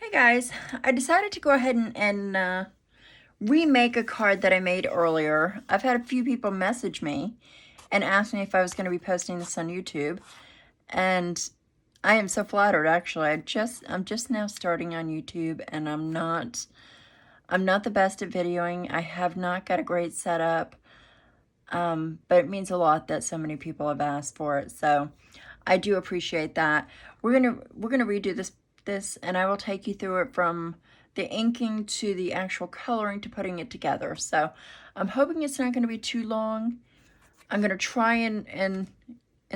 Hey guys, I decided to go ahead and remake a card that I made earlier. I've had a few people message me and ask me if I was going to be posting this on YouTube, and I am so flattered. Actually, I'm just now starting on YouTube, and I'm not the best at videoing. I have not got a great setup, but it means a lot that so many people have asked for it. So I do appreciate that. We're gonna redo this, and I will take you through it from the inking to the actual coloring to putting it together. So I'm hoping it's not going to be too long. I'm going to try and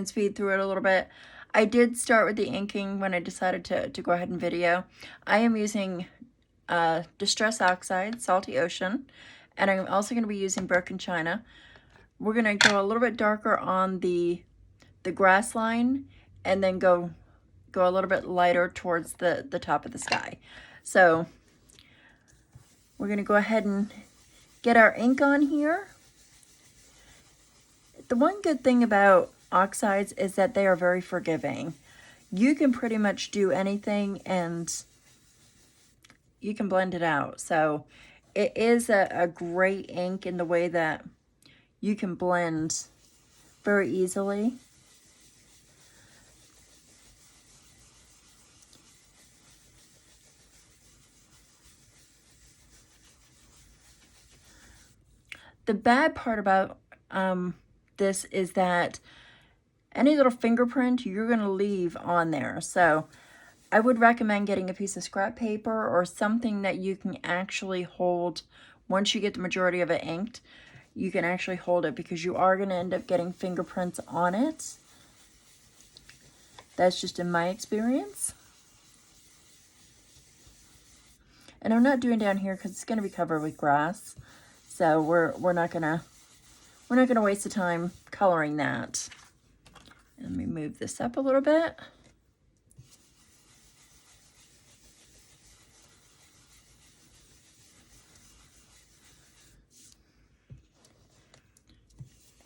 speed through it a little bit. I did start with the inking when I decided to go ahead and video. I am using Distress Oxide, Salty Ocean, and I'm also going to be using Broken China. We're going to go a little bit darker on the grass line, and then go a little bit lighter towards the top of the sky. So we're going to go ahead and get our ink on here. The one good thing about oxides is that they are very forgiving. You can pretty much do anything and you can blend it out. So it is a great ink in the way that you can blend very easily. The bad part about this is that any little fingerprint you're going to leave on there. So I would recommend getting a piece of scrap paper or something that you can actually hold. Once you get the majority of it inked, you can actually hold it, because you are going to end up getting fingerprints on it. That's just in my experience. And I'm not doing down here because it's going to be covered with grass. So we're not gonna waste the time coloring that. Let me move this up a little bit.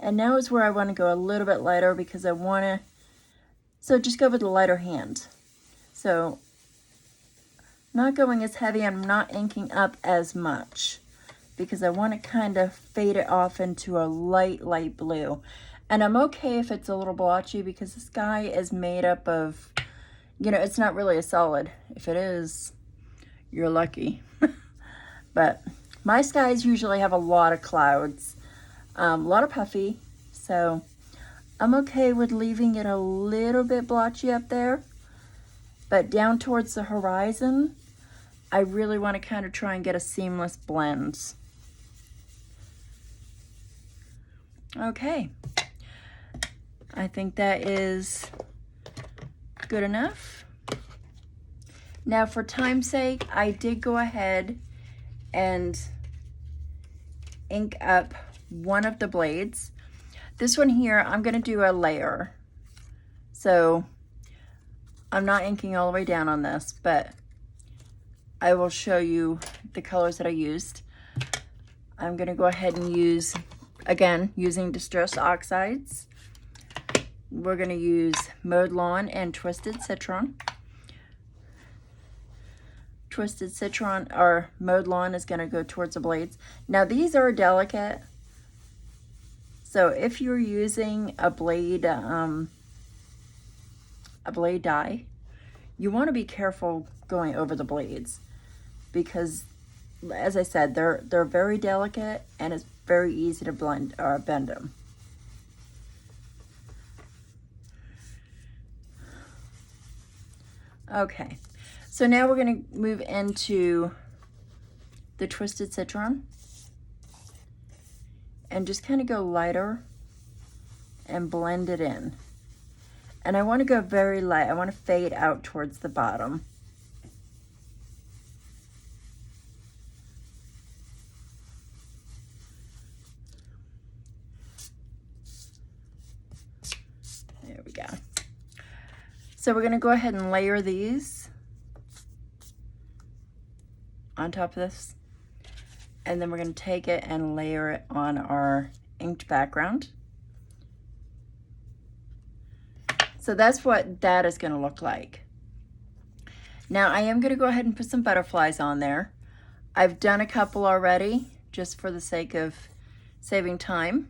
And now is where I want to go a little bit lighter, because I want to, so just go with a lighter hand. So not going as heavy, I'm not inking up as much, because I want to kind of fade it off into a light blue. And I'm okay if it's a little blotchy, because the sky is made up of, it's not really a solid. If it is, you're lucky. But my skies usually have a lot of clouds, a lot of puffy, so I'm okay with leaving it a little bit blotchy up there. But down towards the horizon, I really want to kind of try and get a seamless blend. Okay, I think that is good enough. Now, for time's sake, I did go ahead and ink up one of the blades. This one here, I'm going to do a layer. So I'm not inking all the way down on this, but I will show you the colors that I used. I'm going to go ahead and use, again, using Distress Oxides. We're going to use Mowed Lawn and Twisted Citron. Twisted Citron or Mowed Lawn is going to go towards the blades. Now these are delicate, so if you're using a blade die, you want to be careful going over the blades, because as I said, they're very delicate and it's very easy to blend or bend them. Okay, so now we're going to move into the Twisted Citron and just kind of go lighter and blend it in. And I want to go very light. I want to fade out towards the bottom. There we go. So we're going to go ahead and layer these on top of this, and then we're going to take it and layer it on our inked background. So that's what that is going to look like. Now I am going to go ahead and put some butterflies on there. I've done a couple already, just for the sake of saving time.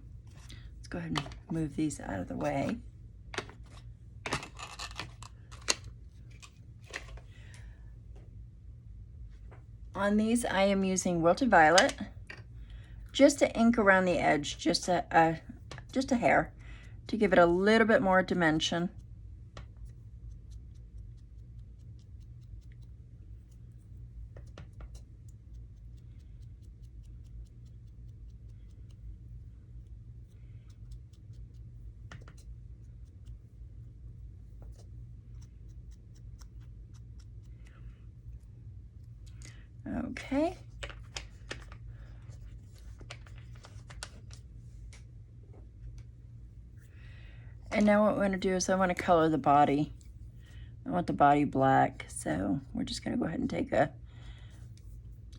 Let's go ahead and move these out of the way. On these, I am using Wilted Violet, just to ink around the edge, just a hair, to give it a little bit more dimension. Okay. And now what I want to do is I want to color the body. I want the body black, so we're just going to go ahead and take a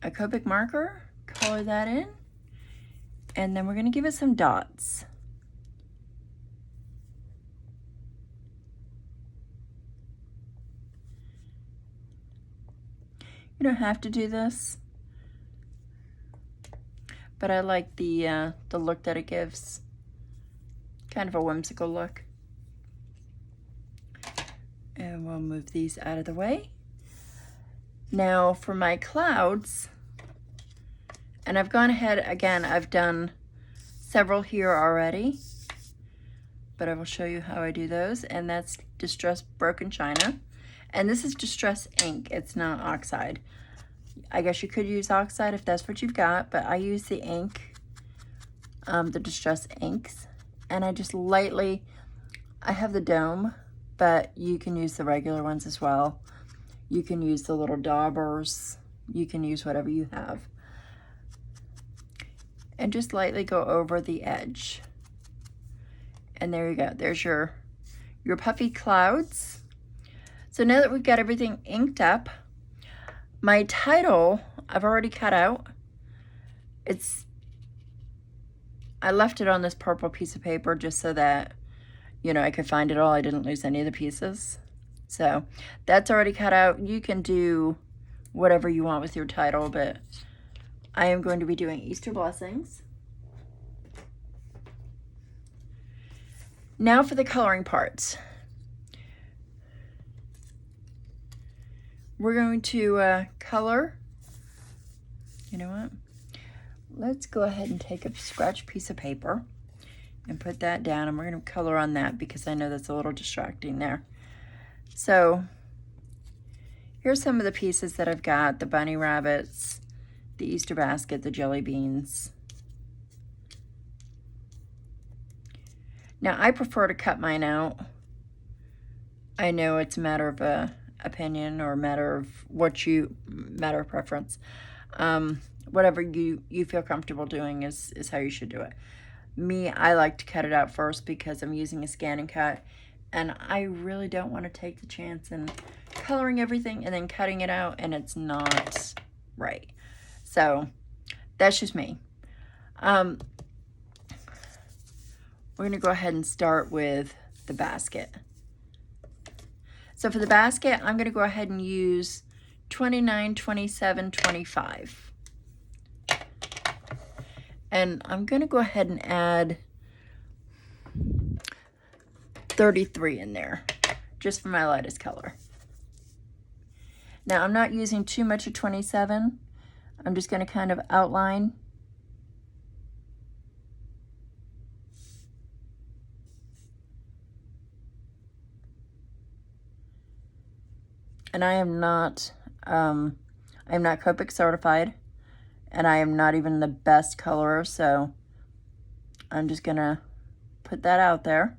Copic marker, color that in, and then we're going to give it some dots. You don't have to do this, but I like the look that it gives. Kind of a whimsical look. And we'll move these out of the way. Now for my clouds, and I've gone ahead, again, I've done several here already, but I will show you how I do those. And that's Distress Broken China. And this is Distress ink, it's not oxide. I guess you could use oxide if that's what you've got, but I use the ink, the Distress inks. And I just lightly, I have the dome, but you can use the regular ones as well. You can use the little daubers. You can use whatever you have. And just lightly go over the edge. And there you go. There's your puffy clouds. So now that we've got everything inked up, my title I've already cut out. I left it on this purple piece of paper just so that, you know, I could find it all. I didn't lose any of the pieces. So that's already cut out. You can do whatever you want with your title, but I am going to be doing Easter blessings. Now for the coloring parts. We're going to color. You know what? Let's go ahead and take a scratch piece of paper and put that down, and we're going to color on that because I know that's a little distracting there. So here's some of the pieces that I've got: the bunny rabbits, the Easter basket, the jelly beans. Now I prefer to cut mine out. I know it's a matter of opinion or matter of preference. Whatever you feel comfortable doing is how you should do it. Me, I like to cut it out first because I'm using a scan and cut, and I really don't want to take the chance in coloring everything and then cutting it out and it's not right. So that's just me. We're going to go ahead and start with the basket. So for the basket, I'm going to go ahead and use 29, 27, 25. And I'm going to go ahead and add 33 in there, just for my lightest color. Now I'm not using too much of 27. I'm just going to kind of outline. And I'm not Copic certified, and I am not even the best colorer, so I'm just gonna put that out there.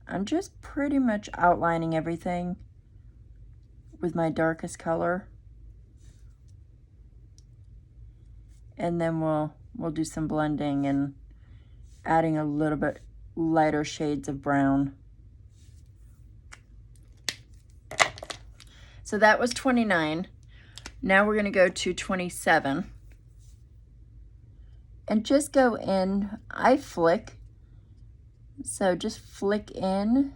I'm just pretty much outlining everything with my darkest color, and then we'll do some blending and adding a little bit lighter shades of brown. So that was 29. Now we're going to go to 27. And just go in, I flick. So just flick in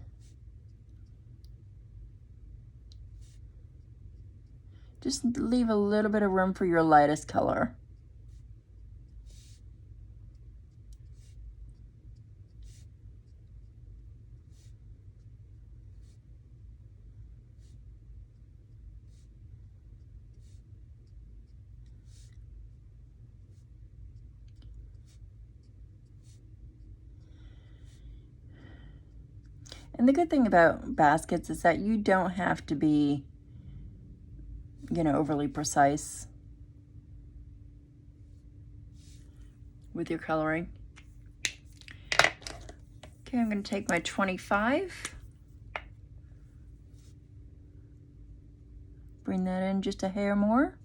Just leave a little bit of room for your lightest color. And the good thing about baskets is that you don't have to be, you know, overly precise with your coloring. Okay, I'm going to take my 25, bring that in just a hair more.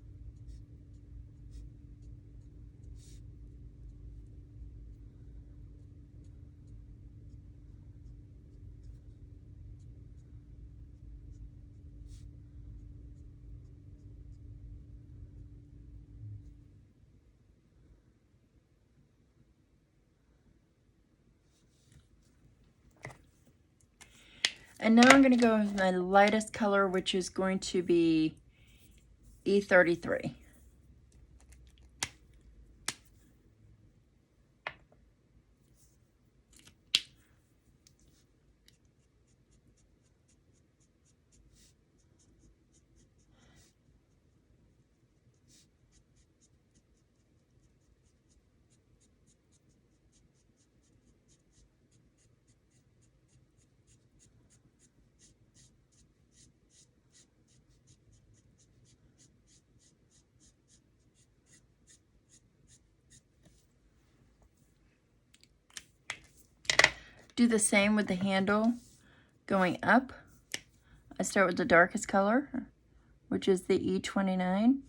And now I'm going to go with my lightest color, which is going to be E33. Do the same with the handle going up. I start with the darkest color, which is the E29.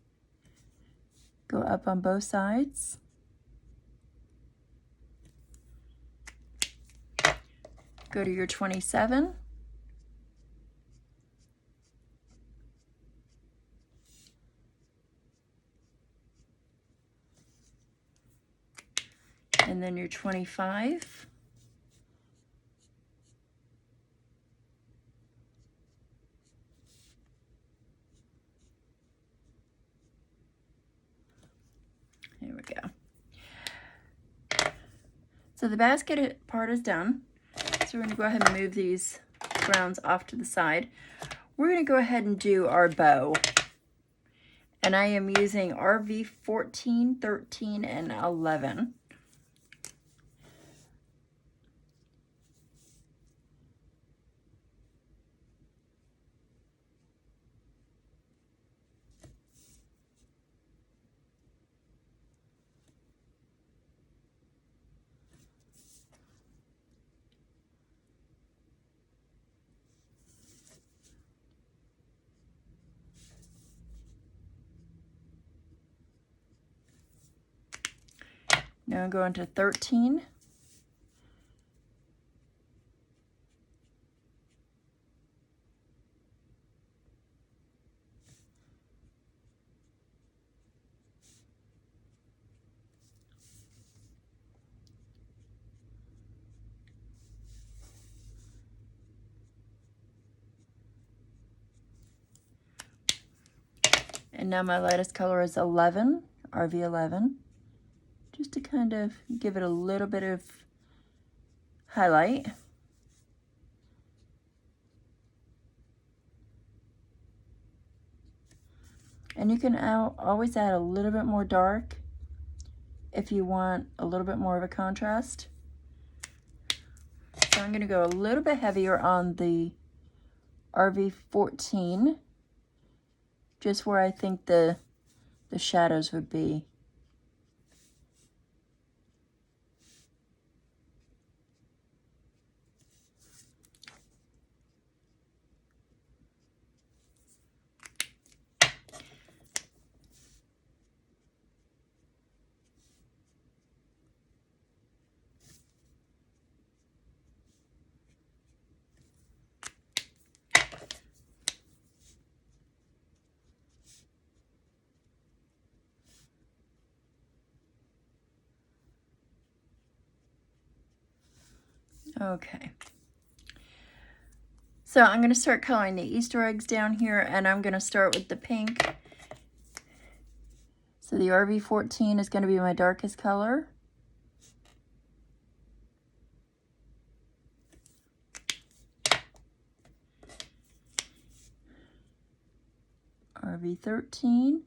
Go up on both sides. Go to your 27. And then your 25. Here we go. So the basket part is done. So we're going to go ahead and move these browns off to the side. We're going to go ahead and do our bow. And I am using RV 14, 13, and 11. Now I'm going to 13. And now my lightest color is 11, RV11. Just to kind of give it a little bit of highlight. And you can always add a little bit more dark if you want a little bit more of a contrast. So I'm going to go a little bit heavier on the RV14, just where I think the shadows would be. Okay. So I'm going to start coloring the Easter eggs down here, and I'm going to start with the pink So the RV14 is going to be my darkest color. RV13.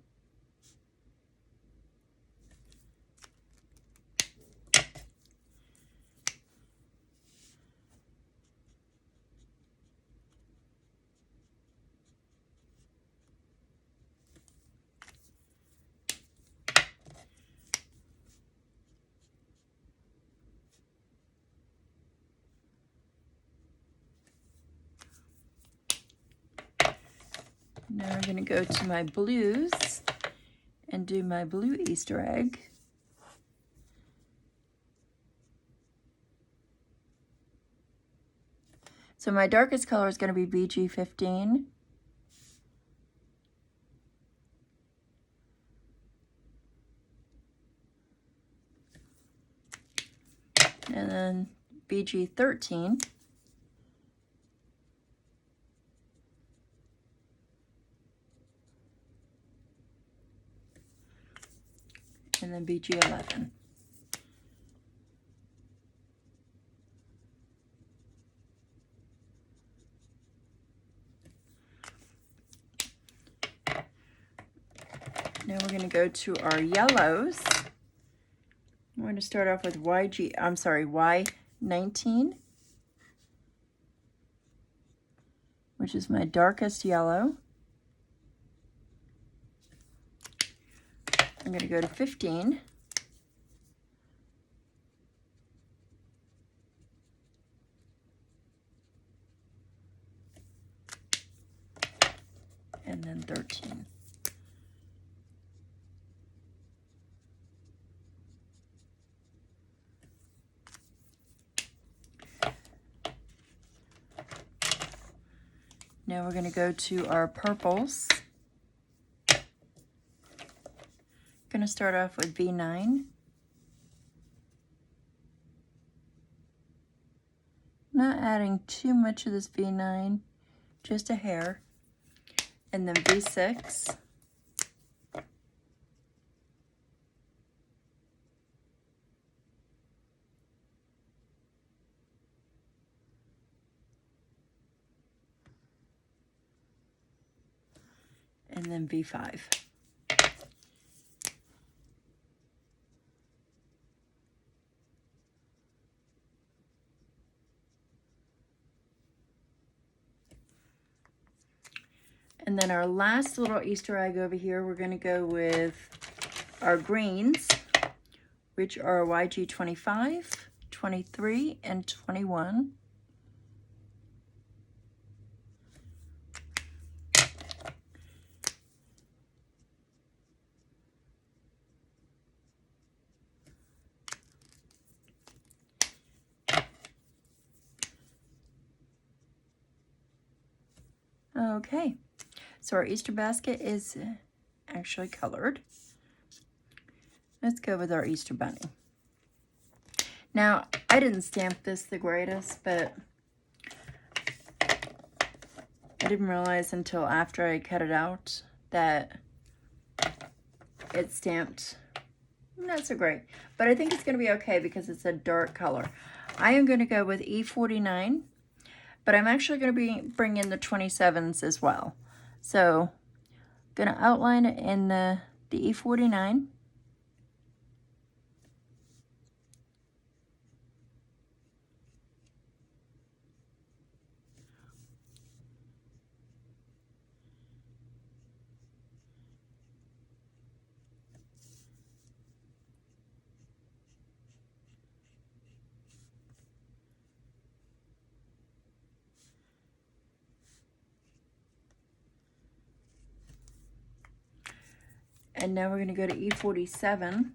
Now we're going to go to my blues and do my blue Easter egg. So my darkest color is going to be BG15. And then BG13. And then BG11. Now we're going to go to our yellows. I'm going to start off with Y19, which is my darkest yellow. I'm going to go to 15. And then 13. Now we're going to go to our purples. Going to start off with V9. Not adding too much of this V9, just a hair. And then V6. And then V5. And then our last little Easter egg over here, we're going to go with our greens, which are YG25, 23, and 21. Okay, so our Easter basket is actually colored. Let's go with our Easter bunny. Now, I didn't stamp this the greatest, but I didn't realize until after I cut it out that it stamped not so great. But I think it's going to be okay because it's a dark color. I am going to go with E49. But I'm actually going to bring in the 27s as well. So, going to outline it in the E49. And now we're going to go to E47.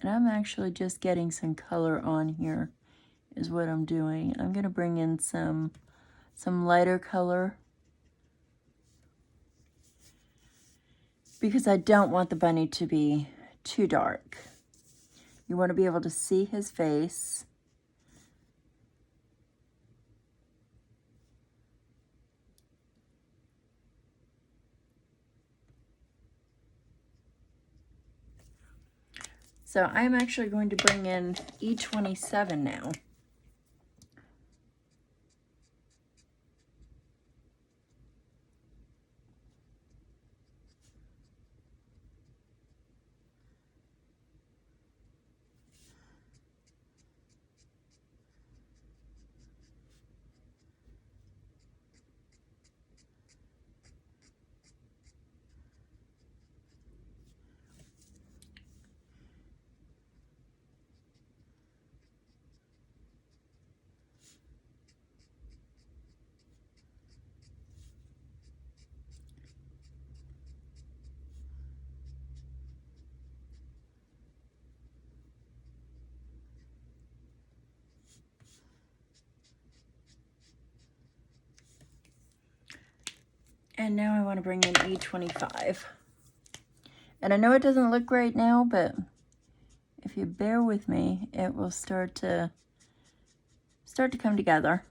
And I'm actually just getting some color on here is what I'm doing. I'm going to bring in some lighter color because I don't want the bunny to be too dark. You want to be able to see his face. So I'm actually going to bring in E27 now. And now I want to bring in E25. And I know it doesn't look great now, but if you bear with me, it will start to come together.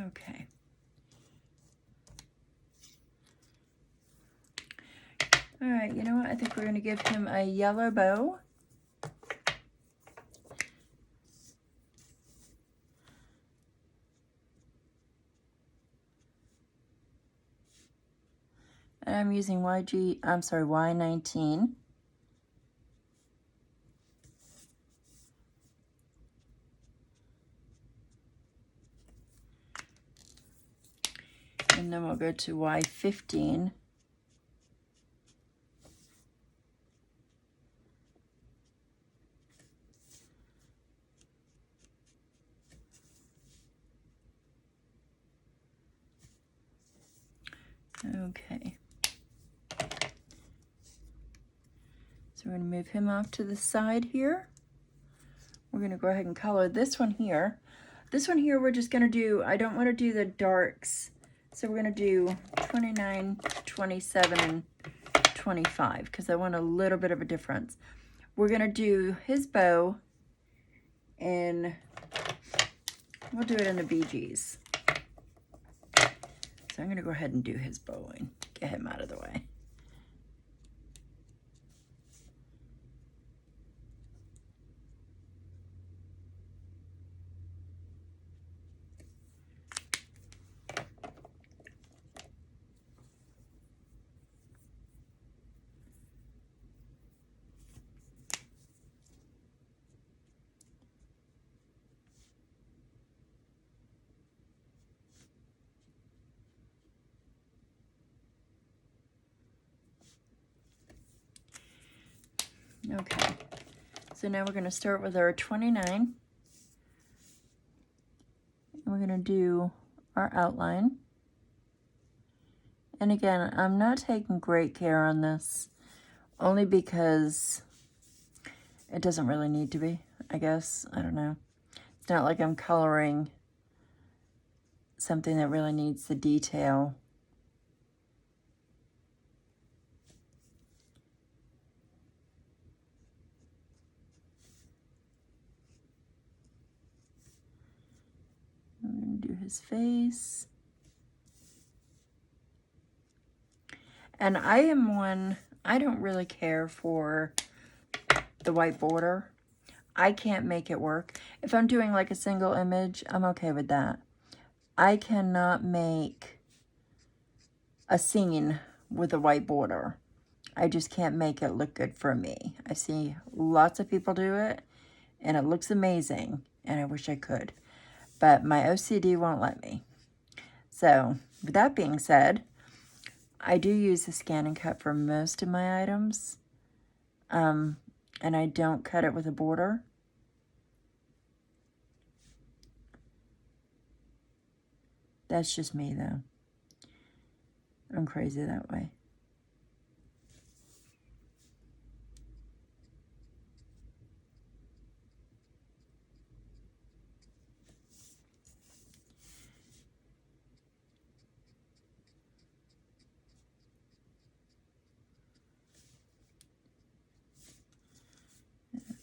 Okay. All right, you know what? I think we're going to give him a yellow bow. And I'm using Y19. And then we'll go to Y15. Okay. So we're going to move him off to the side here. We're going to go ahead and color this one here. This one here we're just going to do, I don't want to do the darks. So we're going to do 29, 27, and 25 because I want a little bit of a difference. We're going to do his bow and we'll do it in the BGs. So I'm going to go ahead and do his bow and get him out of the way. Okay, so now we're going to start with our 29. And we're going to do our outline. And again, I'm not taking great care on this, only because It doesn't really need to be, I guess. I don't know. It's not like I'm coloring something that really needs the detail. I'm going to do his face. And I am one, I don't really care for the white border. I can't make it work. If I'm doing like a single image, I'm okay with that. I cannot make a scene with a white border. I just can't make it look good for me. I see lots of people do it, and it looks amazing, and I wish I could. But my OCD won't let me. So, with that being said, I do use the scan and cut for most of my items. And I don't cut it with a border. That's just me, though. I'm crazy that way.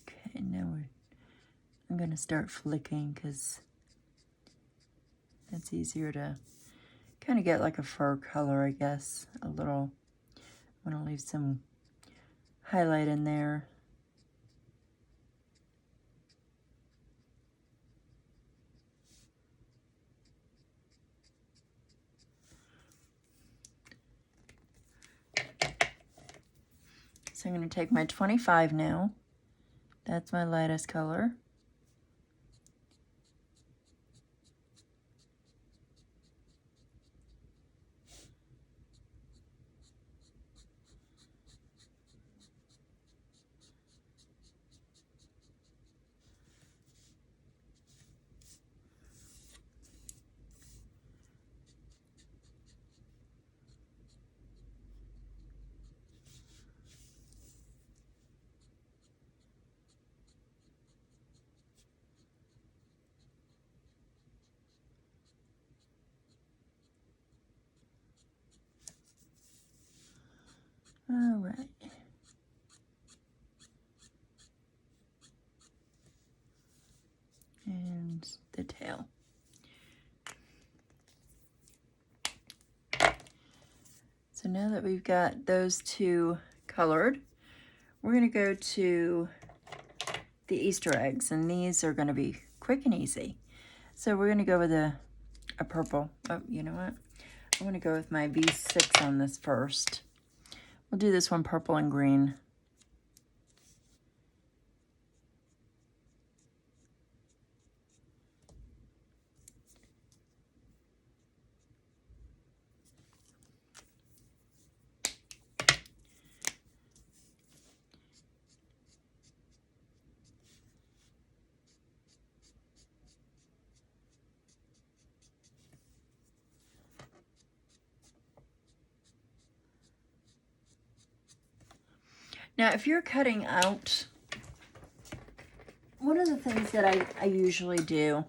Okay, now I'm going to start flicking because that's easier to kind of get like a fur color, I guess. A little, I want to leave some highlight in there. So I'm going to take my 25 now. That's my lightest color. All right. And the tail. So now that we've got those two colored, we're going to go to the Easter eggs, and these are going to be quick and easy. So we're going to go with a purple. Oh, you know what? I'm going to go with my V6 on this first. We'll do this one purple and green. Now, if you're cutting out, one of the things that I usually do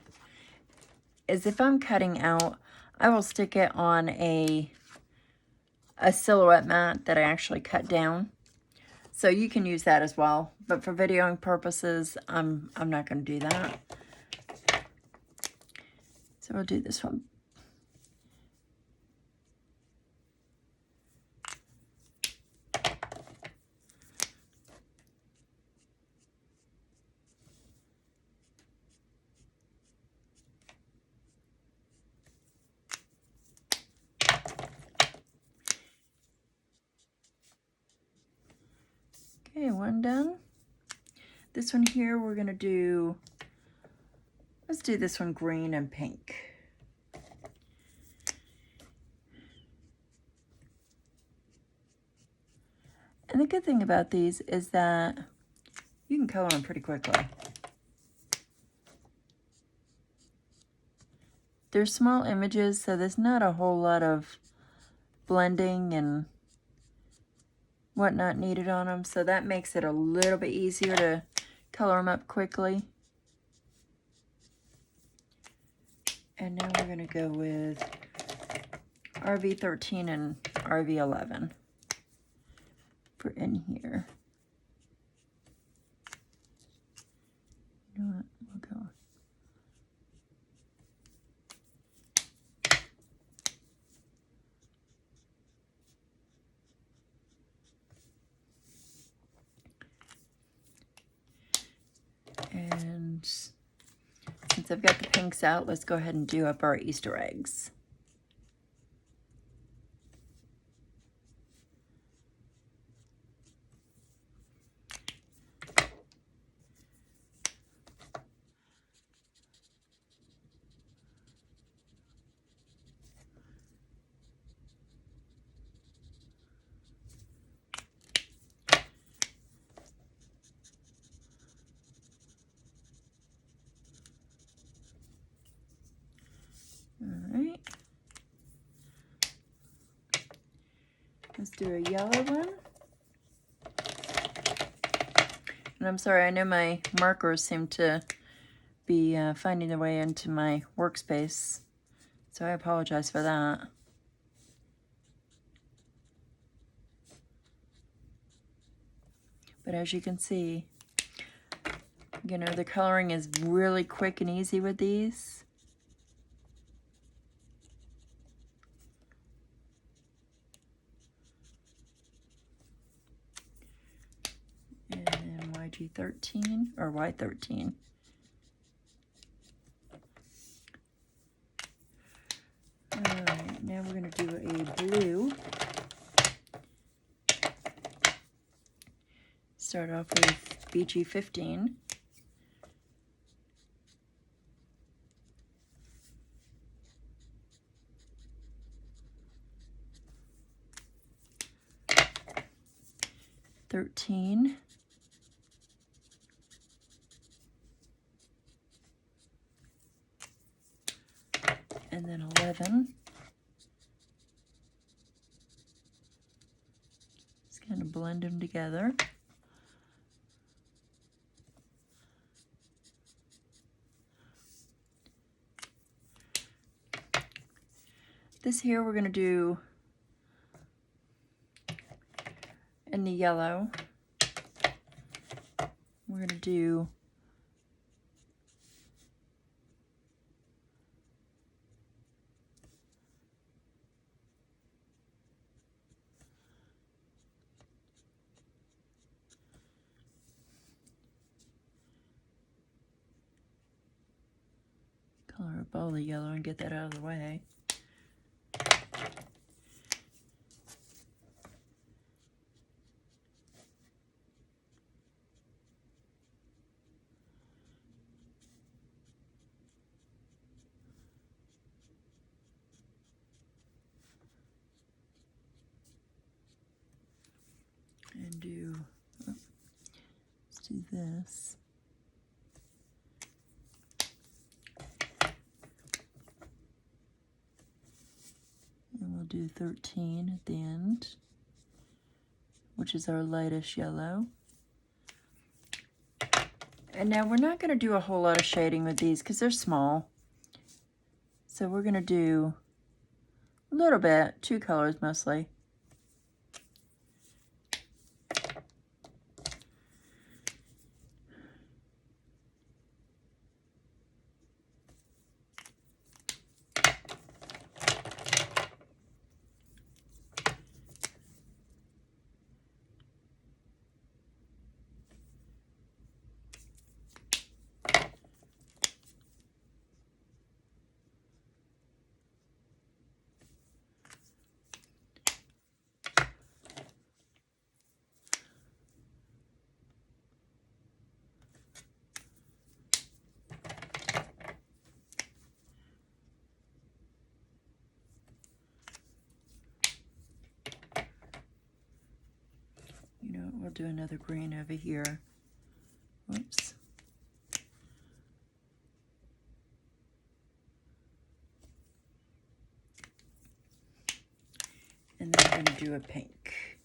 is if I'm cutting out, I will stick it on a silhouette mat that I actually cut down. So you can use that as well. But for videoing purposes, I'm not going to do that. So we'll do this one. Okay, one done. This one here, we're going to do, let's do this one green and pink. And the good thing about these is that you can color them pretty quickly. They're small images, so there's not a whole lot of blending and whatnot needed on them, so that makes it a little bit easier to color them up quickly. And now we're going to go with RV13 and RV11 for in here. You know what? We'll go. And since I've got the pinks out, let's go ahead and do up our Easter eggs. Alright. Let's do a yellow one. And I'm sorry, I know my markers seem to be finding their way into my workspace, so I apologize for that. But as you can see, you know, the coloring is really quick and easy with these. And then YG13 or Y13. Alright, now we're going to do a blue. Start off with BG15. $13. And then 11. Just kind of blend them together. This here we're going to do in the yellow. We're going to do color up all the yellow and get that out of the way. And do, oh, let's do this. And we'll do 13 at the end, which is our lightest yellow. And now we're not going to do a whole lot of shading with these because they're small. So we're going to do a little bit, 2 colors mostly. We'll do another green over here. Whoops. And then we're going to do a pink.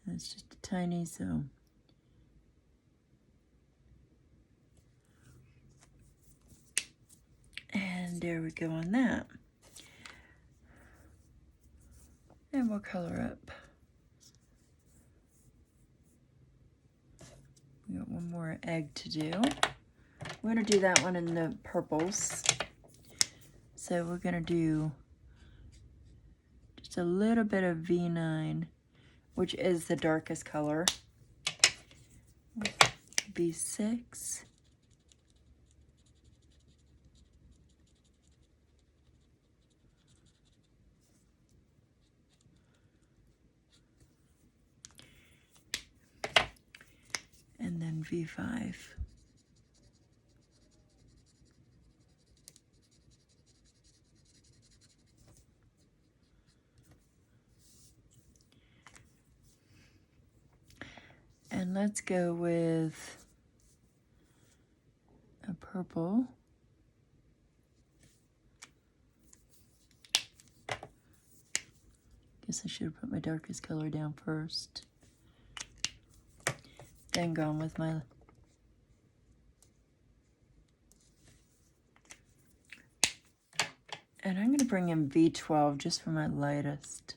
That's just a tiny, so there we go on that. And we'll color up. We got one more egg to do. We're going to do that one in the purples. So we're going to do just a little bit of V9, which is the darkest color. B6. And then V5. And let's go with a purple. Guess I should have put my darkest color down first. Then gone with my and I'm going to bring in V12 just for my lightest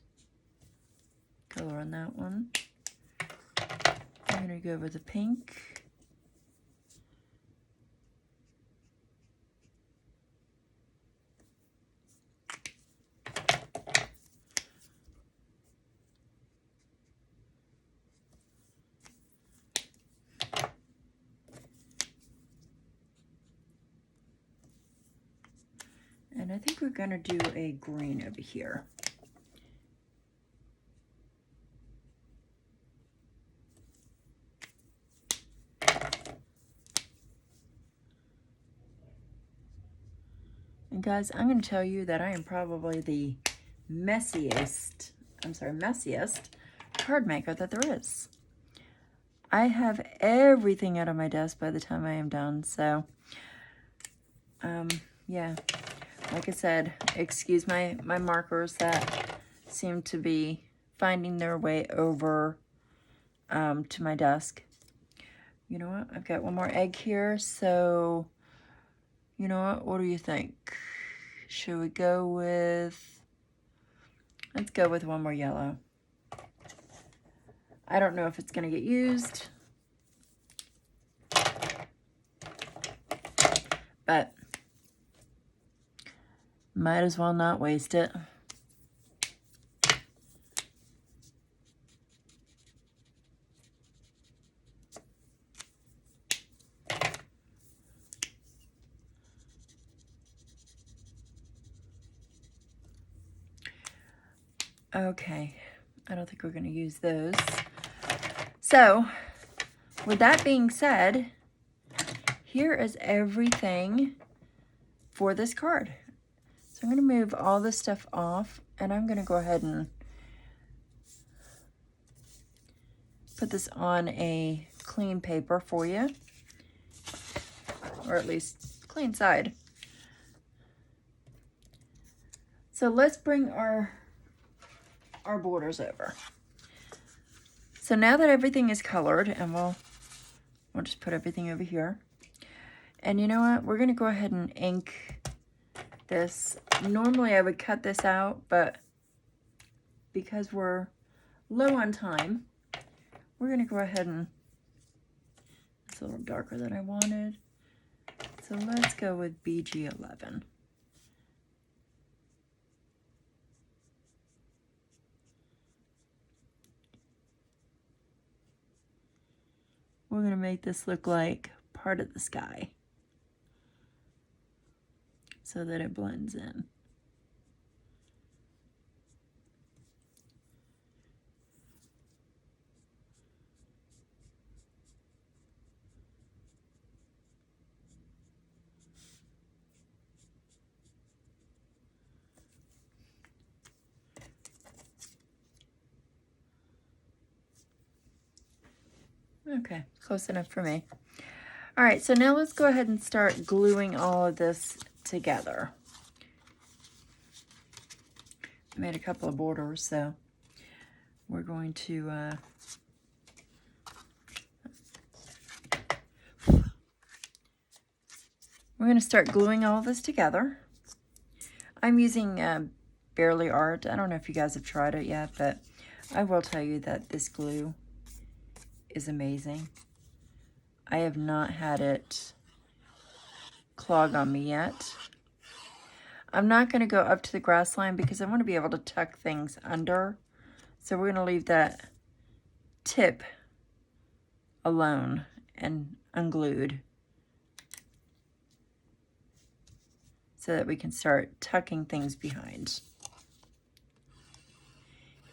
color on that one. I'm going to go with the pink. And I think we're going to do a green over here. And guys, I'm going to tell you that I am probably the messiest card maker that there is. I have everything out of my desk by the time I am done, so yeah. Like I said, excuse my markers that seem to be finding their way over to my desk. You know what? I've got one more egg here, so you know what do you think? Should we go with, let's go with one more yellow. I don't know if it's going to get used, but might as well not waste it. Okay, I don't think we're going to use those. So, with that being said, here is everything for this card. So I'm going to move all this stuff off, and I'm going to go ahead and put this on a clean paper for you, or at least clean side. So let's bring our borders over. So now that everything is colored, and we'll just put everything over here. And you know what? We're going to go ahead and ink this. Normally I would cut this out, but because we're low on time, we're going to go ahead and, it's a little darker than I wanted. So let's go with BG11. We're going to make this look like part of the sky so that it blends in. Okay, close enough for me. All right, so now let's go ahead and start gluing all of this together. I made a couple of borders, so we're going to start gluing all this together. I'm using Barely Art. I don't know if you guys have tried it yet, but I will tell you that this glue is amazing. I have not had it clog on me yet. I'm not going to go up to the grass line because I want to be able to tuck things under. So we're going to leave that tip alone and unglued so that we can start tucking things behind.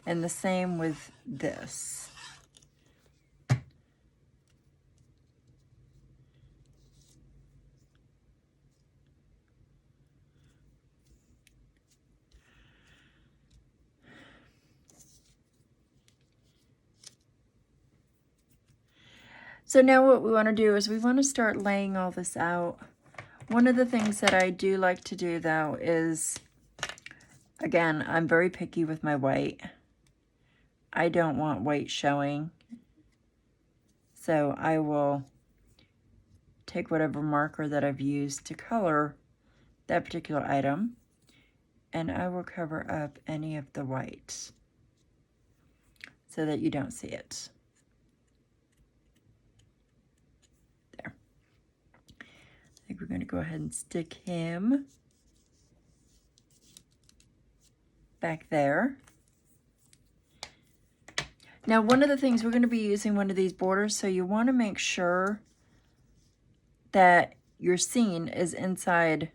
And the same with this. So now what we want to do is we want to start laying all this out. One of the things that I do like to do though is, again, I'm very picky with my white. I don't want white showing. So I will take whatever marker that I've used to color that particular item, and I will cover up any of the white so that you don't see it. There. I think we're going to go ahead and stick him back there. Now, one of the things, we're going to be using one of these borders, so you want to make sure that your scene is inside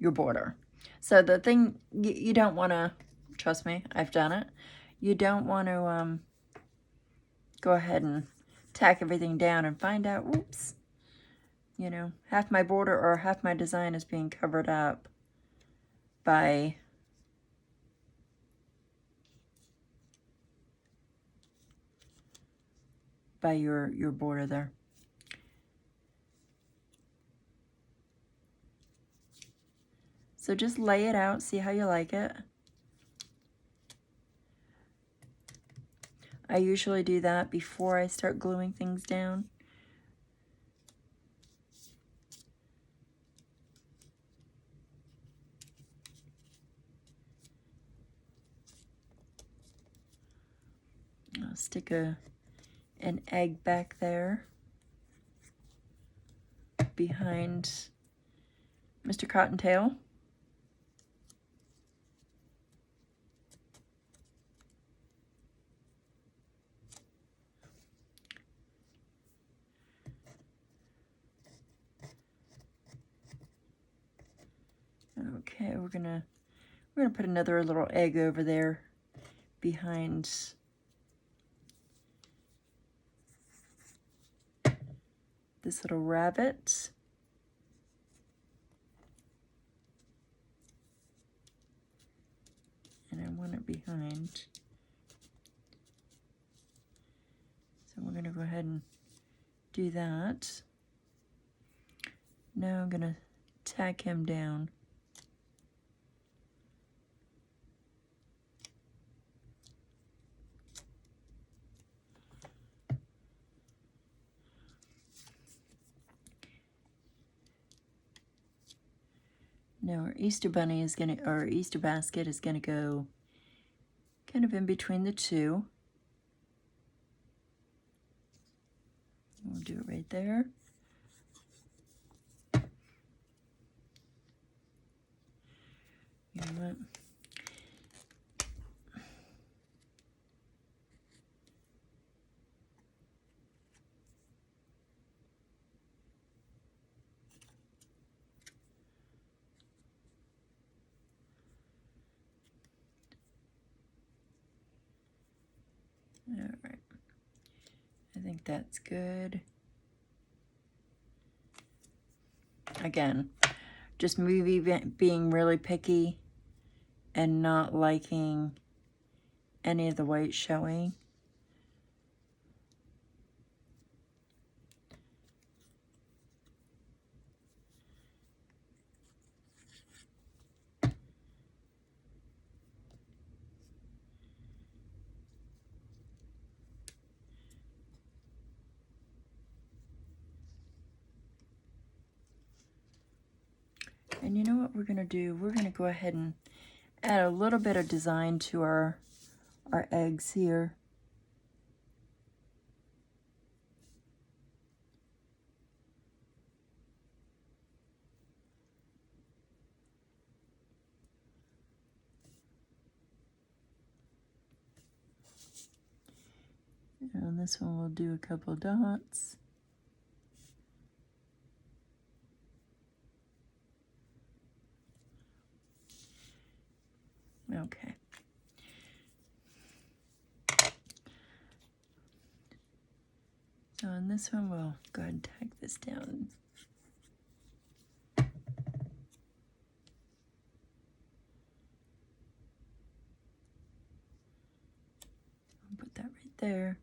your border. So the thing, you don't want to, trust me, I've done it, you don't want to go ahead and tack everything down and find out, whoops, you know, half my border or half my design is being covered up by your border there. So just lay it out, see how you like it. I usually do that before I start gluing things down. I'll stick an egg back there behind Mr. Cottontail. Okay, we're gonna put another little egg over there behind this little rabbit. And I want it behind. So we're gonna go ahead and do that. Now I'm gonna tack him down. Now our Easter bunny is gonna, or our Easter basket is gonna go kind of in between the two. We'll do it right there. You know what? All right. I think that's good. Again, just me being really picky and not liking any of the white showing. And you know what we're gonna do? We're gonna go ahead and add a little bit of design to our eggs here. And on this one we'll do a couple dots. Okay. So on this one we'll go ahead and tag this down. Put that right there.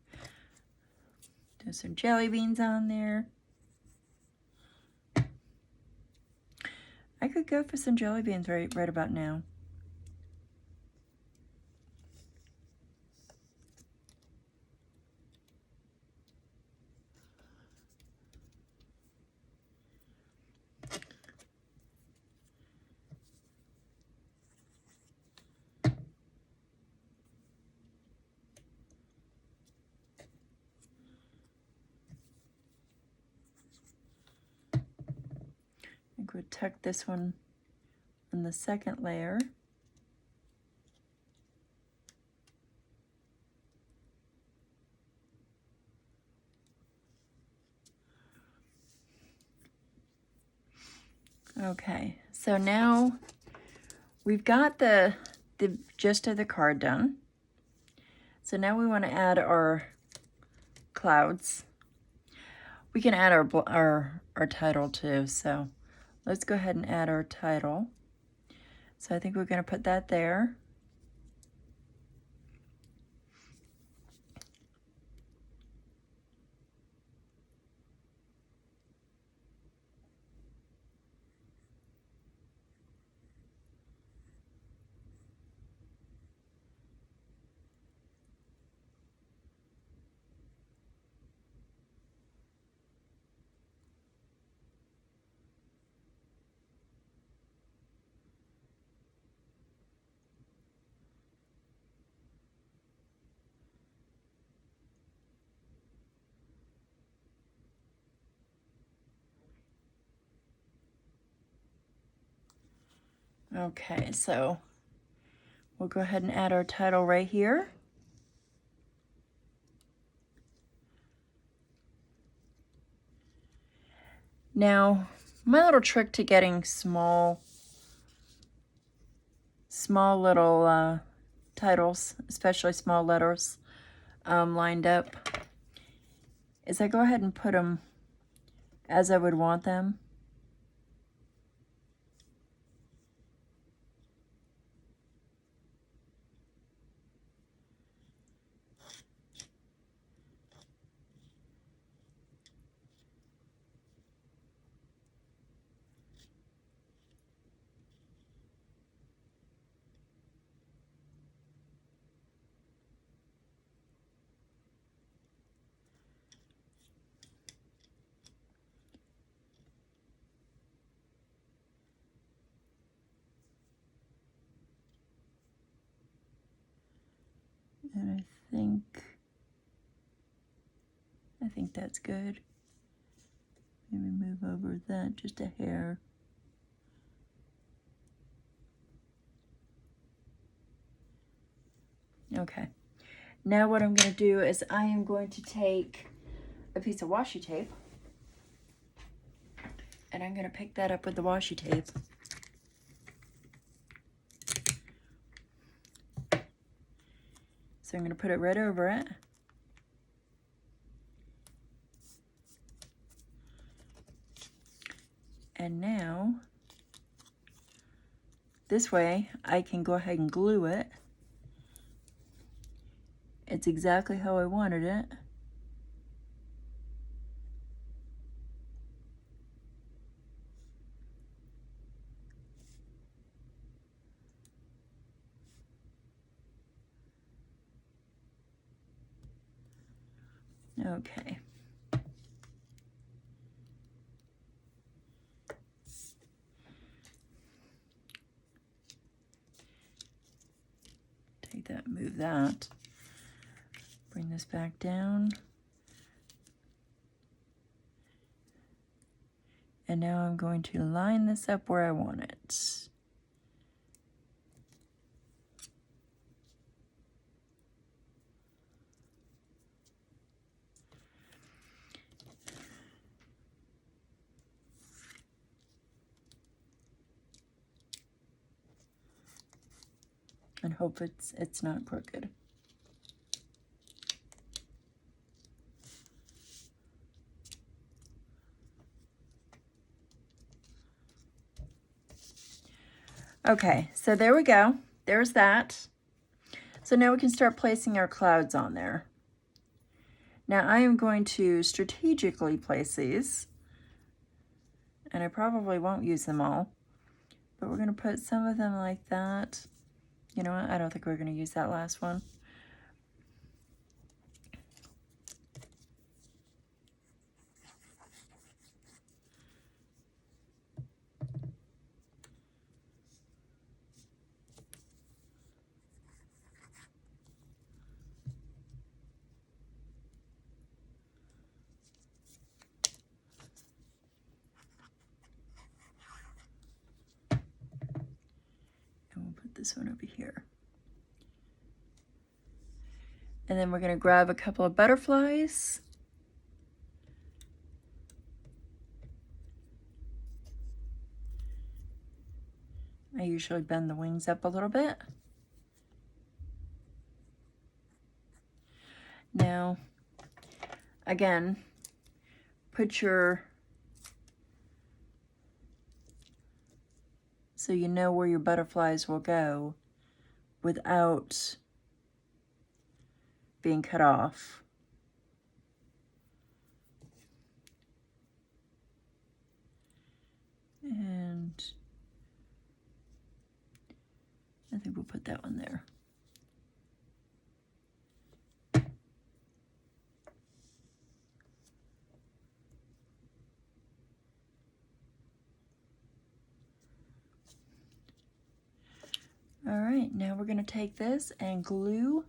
Do some jelly beans on there. I could go for some jelly beans right about now. I think we'll tuck this one on the second layer. Okay, so now we've got the gist of the card done. So now we want to add our clouds. We can add our title too, so let's go ahead and add our title. So I think we're going to put that there. Okay, so we'll go ahead and add our title right here. Now, my little trick to getting small little titles, especially small letters, lined up, is I go ahead and put them as I would want them. And I think that's good. Maybe move over that just a hair. Okay. Now what I'm going to do is I am going to take a piece of washi tape and I'm going to pick that up with the washi tape. So I'm going to put it right over it. And now, this way, I can go ahead and glue it. It's exactly how I wanted it. Okay. that. Bring this back down. And now I'm going to line this up where I want it. And hope it's not crooked. Okay, so there we go. There's that. So now we can start placing our clouds on there. Now I am going to strategically place these, and I probably won't use them all, but we're going to put some of them like that. You know what? I don't think we're going to use that last one. And we'll put this one over here. And then we're going to grab a couple of butterflies. I usually bend the wings up a little bit. Now, again, put your, so you know where your butterflies will go without being cut off. And I think we'll put that one there. All right, now we're going to take this and glue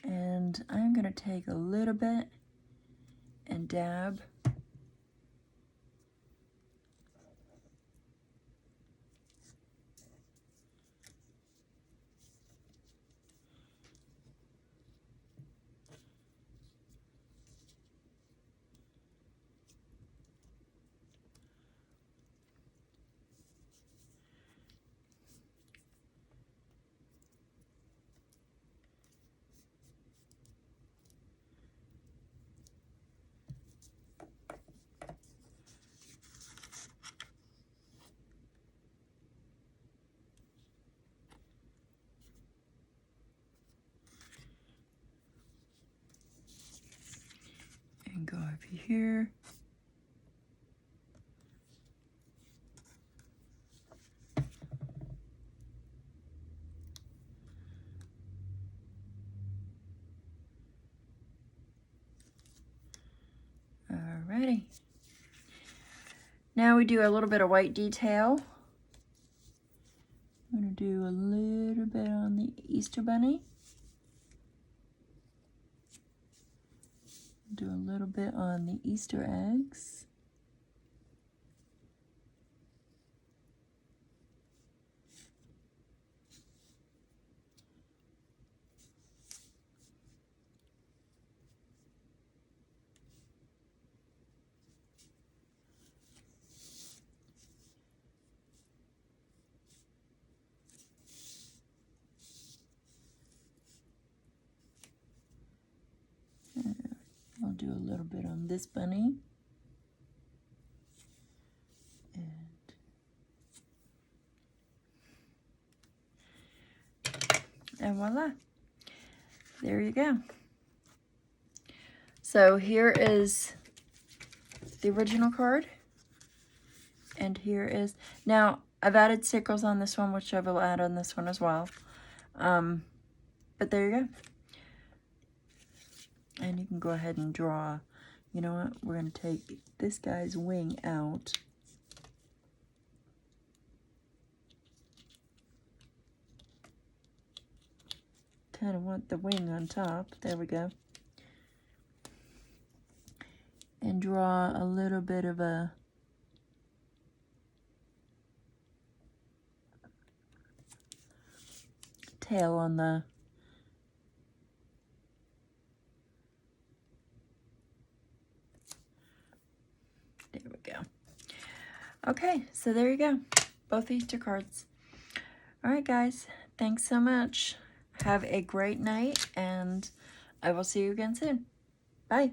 and I'm going to take a little bit and dab. And go over here. Alrighty. Now we do a little bit of white detail. I'm going to do a little bit on the Easter Bunny. Do a little bit on the Easter eggs. I'll do a little bit on this bunny. And voila, there you go. So here is the original card. And here is, now I've added stickers on this one, which I will add on this one as well. But there you go. And you can go ahead and draw. You know what? We're going to take this guy's wing out. Kind of want the wing on top. There we go. And draw a little bit of a tail on the there we go. Okay, so there you go. Both Easter cards. All right, guys. Thanks so much. Have a great night, and I will see you again soon. Bye.